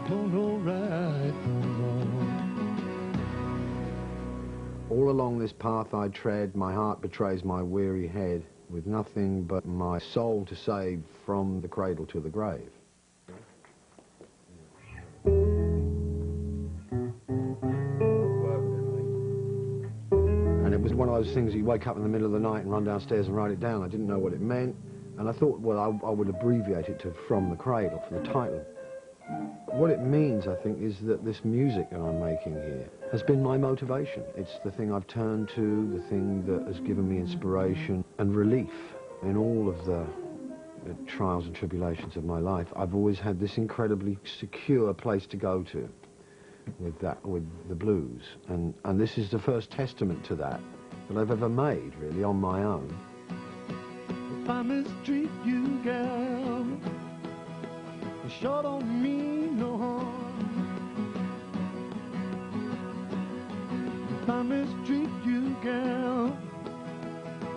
don't know right from wrong. All along this path I tread, my heart betrays my weary head, with nothing but my soul to save from the cradle to the grave. And it was one of those things you wake up in the middle of the night and run downstairs and write it down. I didn't know what it meant, and I thought, well, I would abbreviate it to From the Cradle for the title. What it means, I think, is that this music that I'm making here has been my motivation. It's the thing I've turned to, the thing that has given me inspiration and relief in all of the trials and tribulations of my life. I've always had this incredibly secure place to go to with the blues, and this is the first testament to that I've ever made, really, on my own. If I mistreat you, girl, you sure don't mean no harm. If I mistreat you, girl,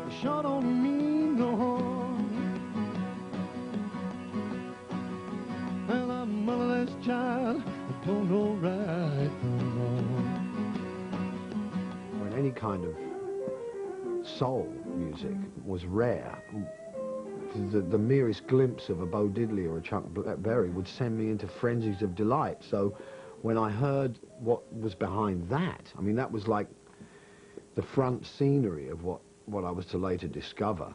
you sure don't mean no harm. Well, I'm a motherless child, I don't know right from wrong. When any kind of soul music was rare, the merest glimpse of a Bo Diddley or a Chuck Berry would send me into frenzies of delight. So when I heard what was behind that, I mean, that was like the front scenery of what I was to later discover.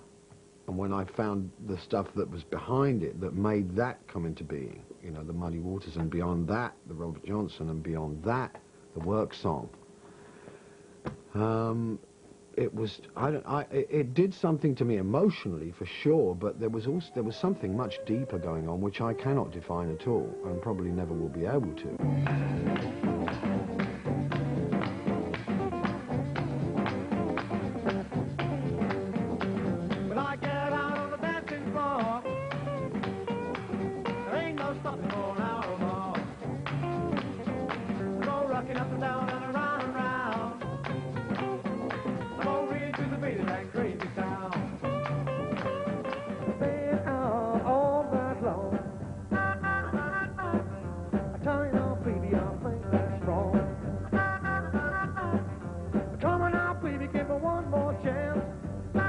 And when I found the stuff that was behind it that made that come into being, you know, the Muddy Waters, and beyond that, the Robert Johnson, and beyond that, the work song, it was, it did something to me emotionally, for sure, but there was something much deeper going on, which I cannot define at all, and probably never will be able to. When I get out on the dancing floor, there ain't no stopping for an hour or more. I go rocking up and down and around and round. I go reading to the beat of that crazy sound. Staying out all night long. I tell you now, baby, I think that's strong. Come on now, baby, give me one more chance. You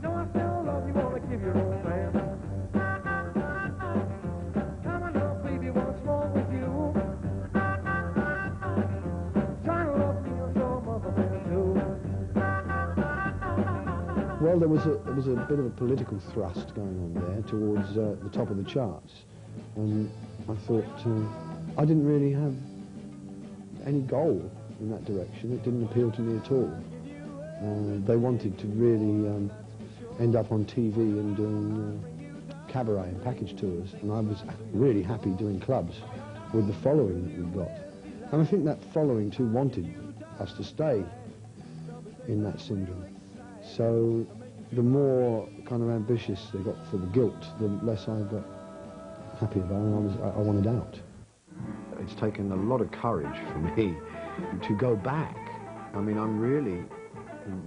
know I still love you, wanna give you romance. Come on now, baby, what's wrong with you? Trying to love me as your mother will do. Well, there was a bit of a political thrust going on there towards the top of the charts, and I thought I didn't really have any goal in that direction. It didn't appeal to me at all. They wanted to really end up on TV and doing cabaret and package tours, and I was really happy doing clubs with the following that we got. And I think that following too wanted us to stay in that syndrome. So the more kind of ambitious they got for the guilt, the less I got happy about it, and I wanted out. It's taken a lot of courage for me to go back. I mean, I'm really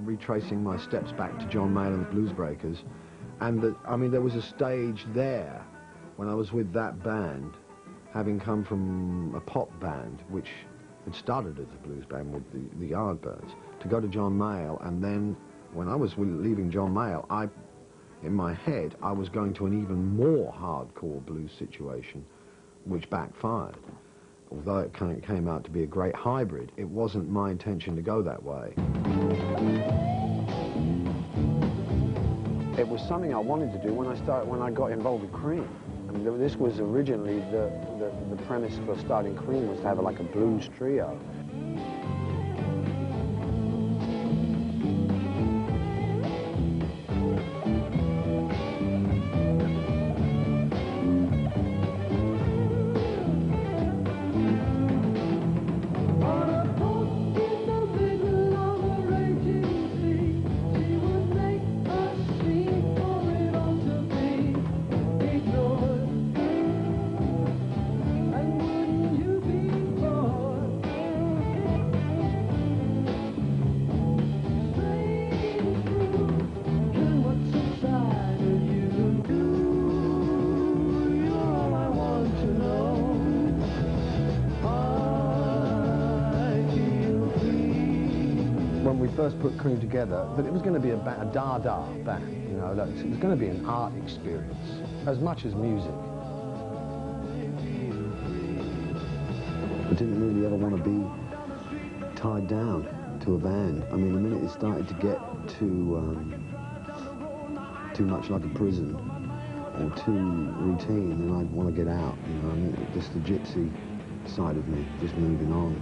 retracing my steps back to John Mayall and the Blues Breakers, and I mean, there was a stage there when I was with that band, having come from a pop band, which had started as a blues band with the Yardbirds, to go to John Mayall, and then when I was leaving John Mayall, in my head, I was going to an even more hardcore blues situation, which backfired. Although it came out to be a great hybrid, it wasn't my intention to go that way. It was something I wanted to do when I got involved with Cream. I mean, this was originally the premise for starting Cream, was to have like a blues trio. first put Cream together, that it was going to be a da-da band, you know, that it was going to be an art experience, as much as music. I didn't really ever want to be tied down to a band. I mean, the minute it started to get too much like a prison or too routine, then I'd want to get out, you know, I mean, just the gypsy side of me, just moving on.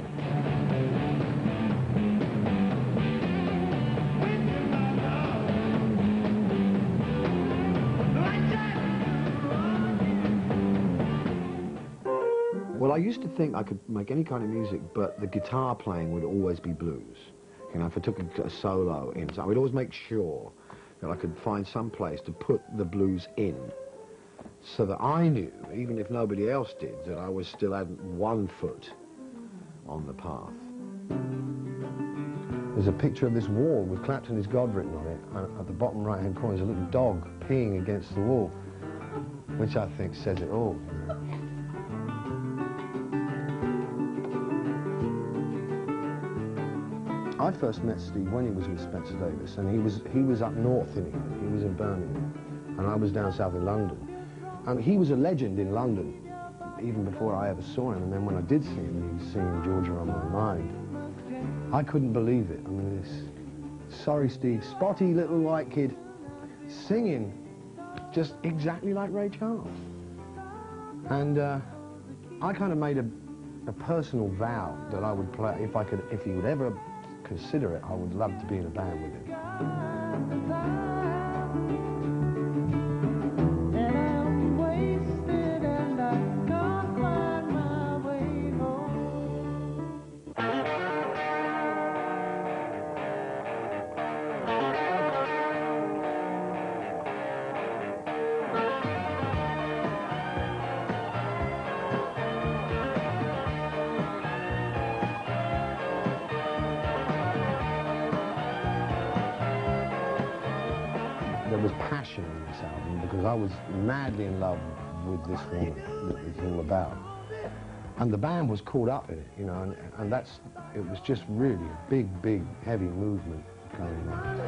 Well, I used to think I could make any kind of music, but the guitar playing would always be blues. You know, if I took a solo in, so I would always make sure that I could find some place to put the blues in, so that I knew, even if nobody else did, that I was still had one foot on the path. There's a picture of this wall with Clapton is God written on it, and at the bottom right-hand corner is a little dog peeing against the wall, which I think says it all. I first met Steve when he was with Spencer Davis, and he was up north in England. He was in Birmingham, and I was down south in London. And he was a legend in London, even before I ever saw him. And then when I did see him, he was singing Georgia on My Mind. I couldn't believe it. I mean, this, sorry Steve, spotty little white kid singing just exactly like Ray Charles. And I kind of made a personal vow that I would play, if he would ever consider it, I would love to be in a band with him. There was passion in this album because I was madly in love with this woman that it's all about. And the band was caught up in it, you know, and it was just really a big, big, heavy movement going on.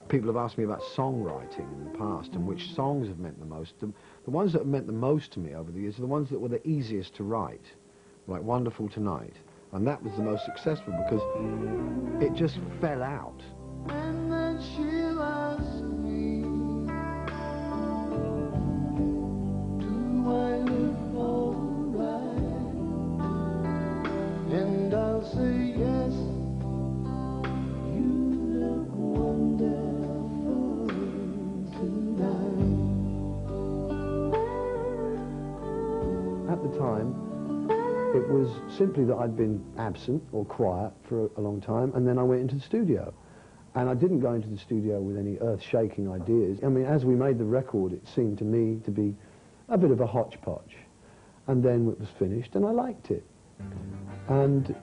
People have asked me about songwriting in the past and which songs have meant the most. The ones that have meant the most to me over the years are the ones that were the easiest to write, like Wonderful Tonight. And that was the most successful because it just fell out. And then she loves me. Do I look alright? And I'll say yes. You look wonderful tonight. At the time, it was simply that I'd been absent or quiet for a long time, and then I went into the studio. And I didn't go into the studio with any earth-shaking ideas. I mean, as we made the record, it seemed to me to be a bit of a hodgepodge. And then it was finished, and I liked it. And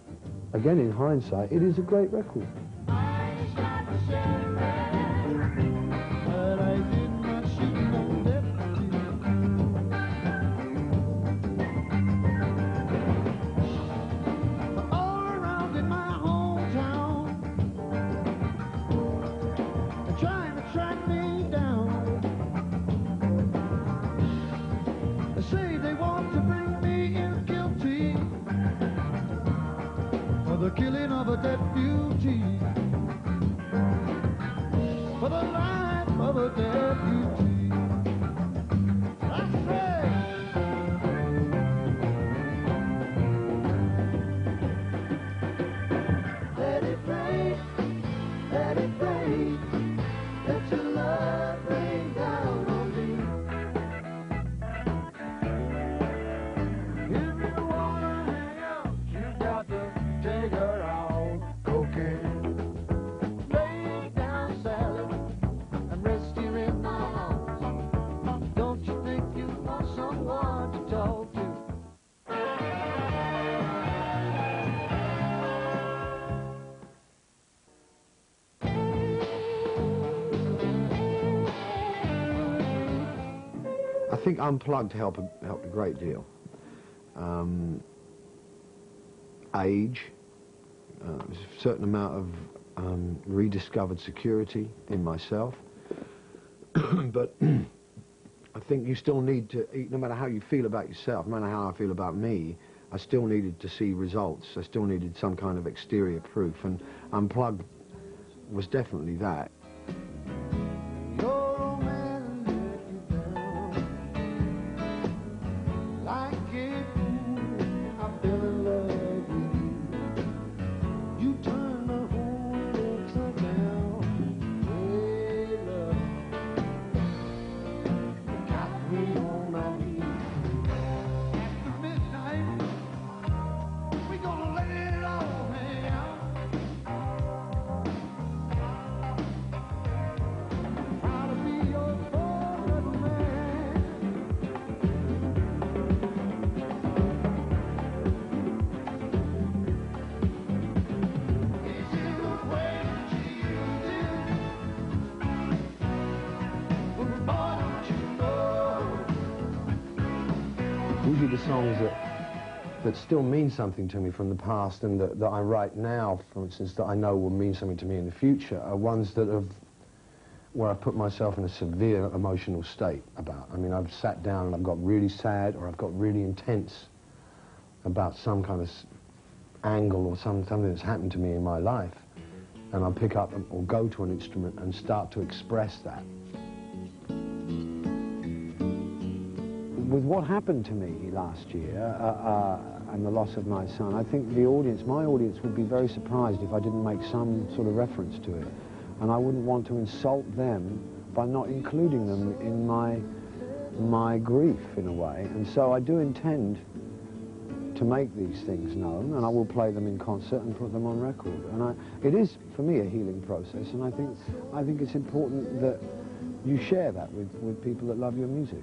again, in hindsight, it is a great record. The killing of a deputy. think Unplugged helped a great deal. Age, a certain amount of rediscovered security in myself. But I think you still need to, no matter how you feel about yourself, no matter how I feel about me, I still needed to see results. I still needed some kind of exterior proof, and Unplugged was definitely that. Usually the songs that still mean something to me from the past and that I write now, for instance, that I know will mean something to me in the future, are ones that have, where I put myself in a severe emotional state about. I mean, I've sat down and I've got really sad, or I've got really intense about some kind of angle or something that's happened to me in my life, and I'll pick up or go to an instrument and start to express that. With what happened to me last year and the loss of my son, I think the audience, my audience, would be very surprised if I didn't make some sort of reference to it. And I wouldn't want to insult them by not including them in my grief, in a way. And so I do intend to make these things known, and I will play them in concert and put them on record. And it is, for me, a healing process, and I think it's important that you share that with people that love your music.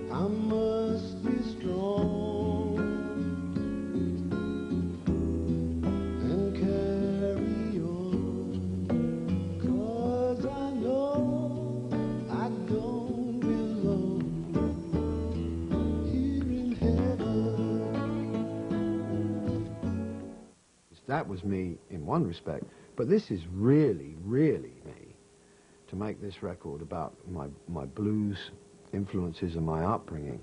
I must be strong and carry on, 'cause I know I don't belong here in heaven. That was me in one respect, but this is really, really me, to make this record about my blues influences and my upbringing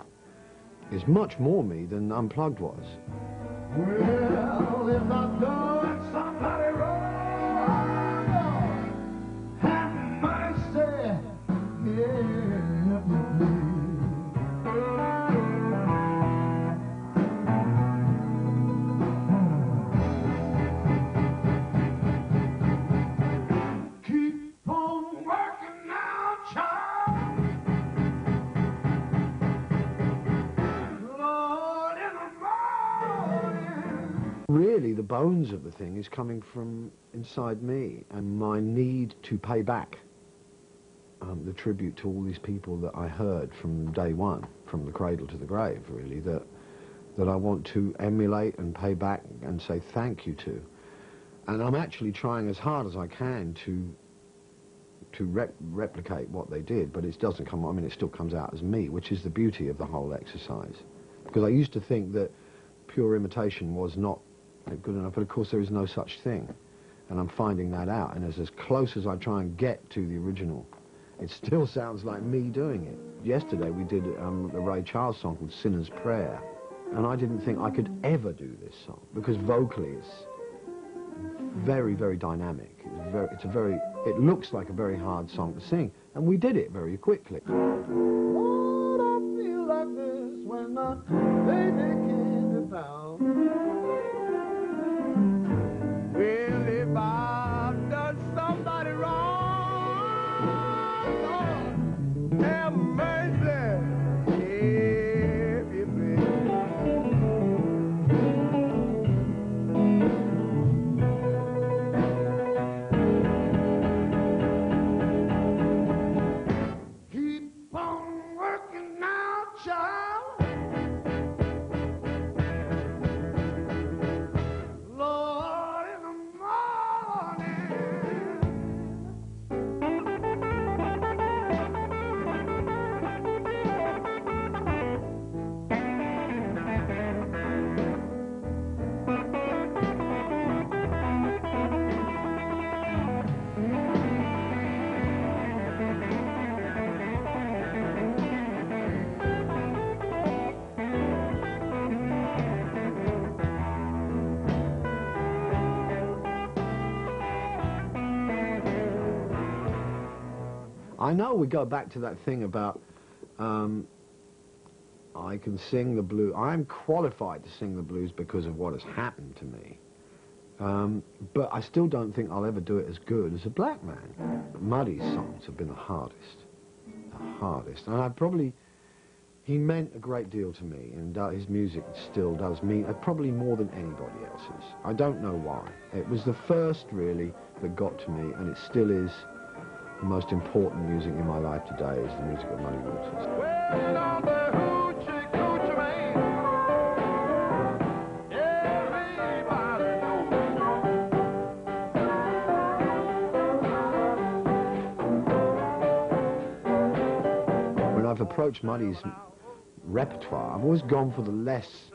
is much more me than Unplugged was. Well, if I've done somebody wrong, have mercy, keep on working now, child. Really, the bones of the thing is coming from inside me, and my need to pay back the tribute to all these people that I heard from day one, from the cradle to the grave, really, that I want to emulate and pay back and say thank you to. And I'm actually trying as hard as I can to replicate what they did, but it doesn't come, I mean, it still comes out as me, which is the beauty of the whole exercise. Because I used to think that pure imitation was not good enough, but of course there is no such thing, and I'm finding that out, and as close as I try and get to the original, it still sounds like me doing it. Yesterday we did a Ray Charles song called Sinner's Prayer, and I didn't think I could ever do this song, because vocally it's very, very dynamic. It looks like a very hard song to sing, and we did it very quickly. Would I feel like this when my baby can't be found? Well, if I've done somebody wrong, Lord, have mercy, if you please. Keep on working now, child. I know we go back to that thing about I can sing the blues. I'm qualified to sing the blues because of what has happened to me. But I still don't think I'll ever do it as good as a black man. Muddy's songs have been the hardest. The hardest. And he meant a great deal to me, and his music still does mean, probably more than anybody else's. I don't know why. It was the first, really, that got to me, and it still is the most important music in my life today, is the music of Muddy Waters. Well, on the hoochie coochie man, everybody When I've approached Muddy's repertoire, I've always gone for the less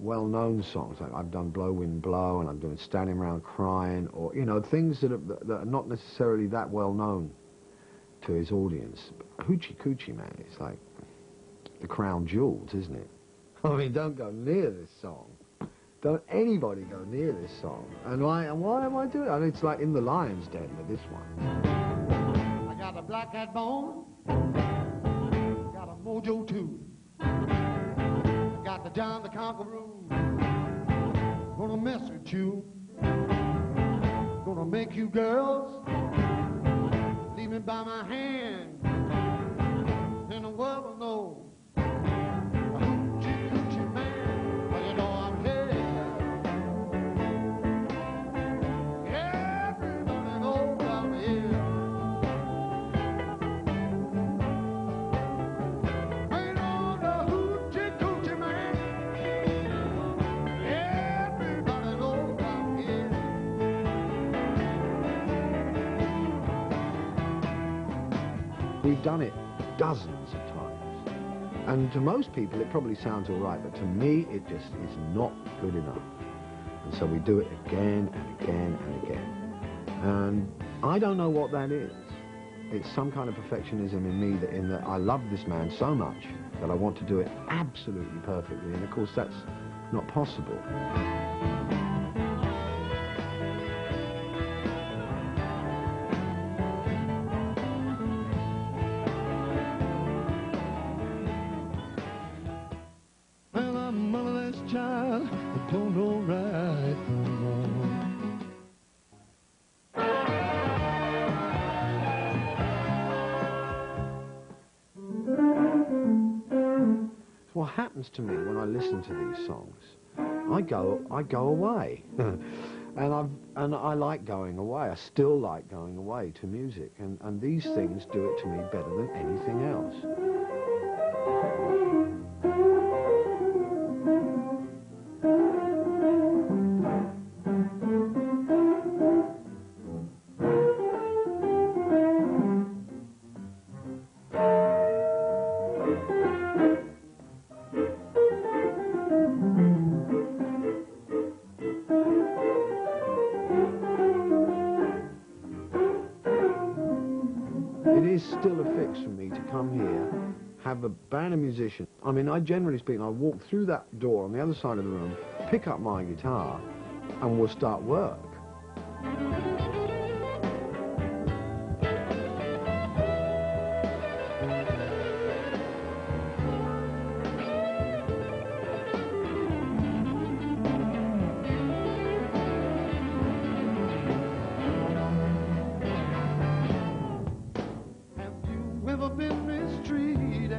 well-known songs. Like I've done Blow Wind Blow, and I'm doing Standing Around Crying, or, you know, things that are not necessarily that well-known to his audience. But Hoochie Coochie Man, it's like the crown jewels, isn't it? I mean, don't go near this song. Don't anybody go near this song. And why am I doing it? I mean, it's like in the lion's den with this one. I got a black cat bone, got a mojo too. Got the John the Conqueror, gonna mess with you, gonna make you girls leave me by my hand, and the world will know. A hoochie coochie man, but you know I'm here. Everybody knows I'm here. Ain't on the hoochie coochie man. Everybody knows I'm here. We've done it dozens of times. And to most people, it probably sounds all right, but to me, it just is not good enough. And so we do it again and again and again. And I don't know what that is. It's some kind of perfectionism in me that I love this man so much that I want to do it absolutely perfectly. And of course, that's not possible. Well, I'm a motherless child, I don't know right from wrong. What happens to me when I listen to these songs? I go away. And I like going away. I still like going away to music. And these things do it to me better than anything else. It is still a fix for me to come here, have a band of musicians. I mean, generally speaking, I walk through that door on the other side of the room, pick up my guitar, and we'll start work. Have you ever been mistreated?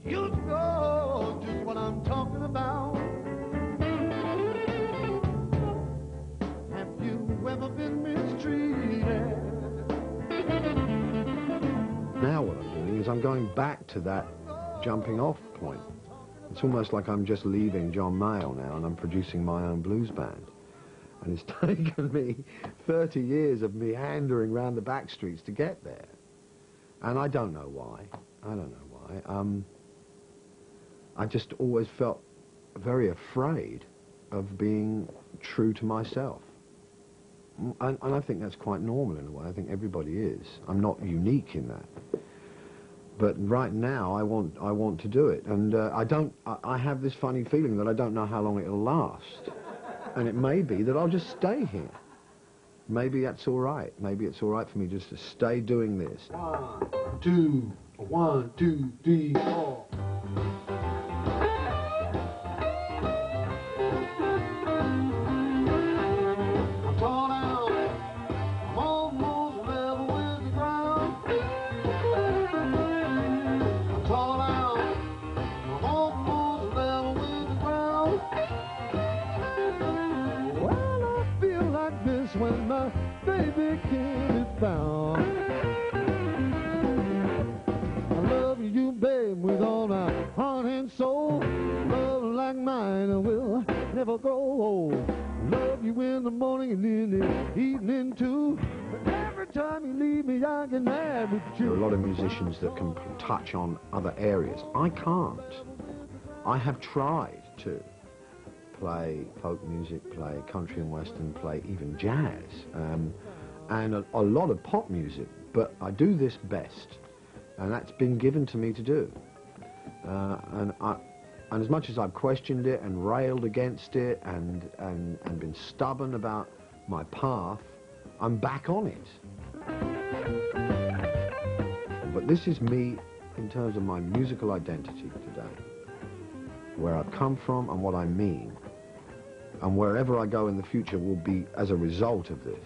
You know just what I'm talking about. Have you ever been mistreated? Now what I'm doing is I'm going back to that jumping off point. It's almost like I'm just leaving John Mayall now and I'm producing my own blues band. And it's taken me 30 years of meandering around the back streets to get there. And I don't know why. I don't know why. I just always felt very afraid of being true to myself. And I think that's quite normal in a way. I think everybody is. I'm not unique in that. But right now, I want to do it. And I have this funny feeling that I don't know how long it'll last. And it may be that I'll just stay here. maybe that's all right. Maybe it's all right for me just to stay doing this. 1, 2, 1, 2, 3, 4. When my baby can't be found, I love you, babe, with all my heart and soul. Love like mine will never grow old. Love you in the morning and in the evening too. But every time you leave me, I get mad with you. There are a lot of musicians that can touch on other areas. I can't. I have tried to play folk music, play country and western, play even jazz, and a lot of pop music, but I do this best, and that's been given to me to do. And as much as I've questioned it and railed against it and been stubborn about my path, I'm back on it. But this is me in terms of my musical identity today, where I've come from and what I mean. And wherever I go in the future will be as a result of this.